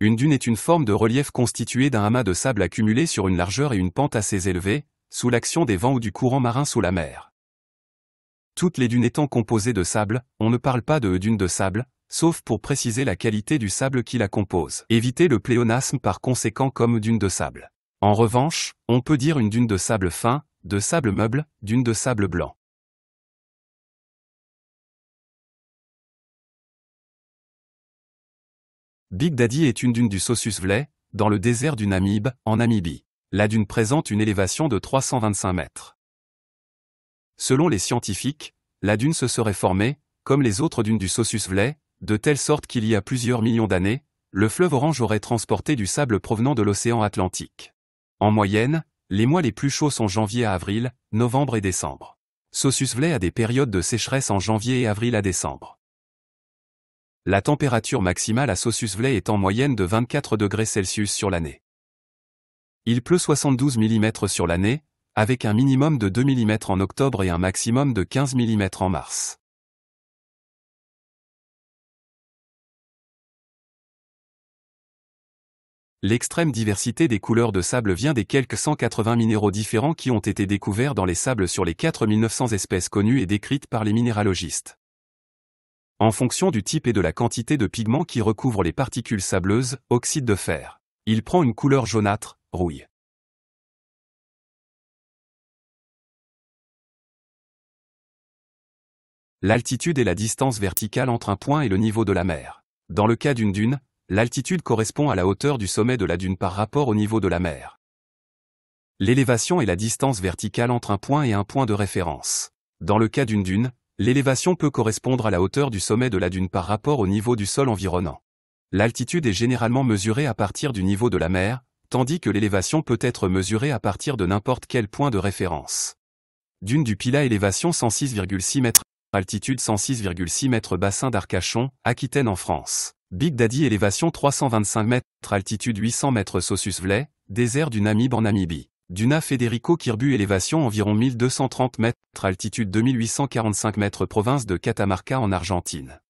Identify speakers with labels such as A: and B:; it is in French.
A: Une dune est une forme de relief constituée d'un amas de sable accumulé sur une largeur et une pente assez élevée, sous l'action des vents ou du courant marin sous la mer. Toutes les dunes étant composées de sable, on ne parle pas de dune de sable, sauf pour préciser la qualité du sable qui la compose. Évitez le pléonasme par conséquent comme dune de sable. En revanche, on peut dire une dune de sable fin, de sable meuble, dune de sable blanc. Big Daddy est une dune du Sossusvlei, dans le désert du Namibe, en Namibie. La dune présente une élévation de 325 mètres. Selon les scientifiques, la dune se serait formée, comme les autres dunes du Sossusvlei, de telle sorte qu'il y a plusieurs millions d'années, le fleuve Orange aurait transporté du sable provenant de l'océan Atlantique. En moyenne, les mois les plus chauds sont janvier à avril, novembre et décembre. Sossusvlei a des périodes de sécheresse en janvier et avril à décembre. La température maximale à Sossusvlei est en moyenne de 24 degrés Celsius sur l'année. Il pleut 72 mm sur l'année, avec un minimum de 2 mm en octobre et un maximum de 15 mm en mars. L'extrême diversité des couleurs de sable vient des quelques 180 minéraux différents qui ont été découverts dans les sables sur les 4900 espèces connues et décrites par les minéralogistes. En fonction du type et de la quantité de pigments qui recouvrent les particules sableuses, oxyde de fer, il prend une couleur jaunâtre, rouille. L'altitude est la distance verticale entre un point et le niveau de la mer. Dans le cas d'une dune, l'altitude correspond à la hauteur du sommet de la dune par rapport au niveau de la mer. L'élévation est la distance verticale entre un point et un point de référence. Dans le cas d'une dune, l'élévation peut correspondre à la hauteur du sommet de la dune par rapport au niveau du sol environnant. L'altitude est généralement mesurée à partir du niveau de la mer, tandis que l'élévation peut être mesurée à partir de n'importe quel point de référence. Dune du Pilat, élévation 106,6 mètres, altitude 106,6 mètres, bassin d'Arcachon, Aquitaine en France. Big Daddy, élévation 325 mètres, altitude 800 mètres, Sossusvlei, désert du Namibe en Namibie. Duna Federico Kirbu, élévation environ 1230 mètres, altitude 2845 mètres, province de Catamarca en Argentine.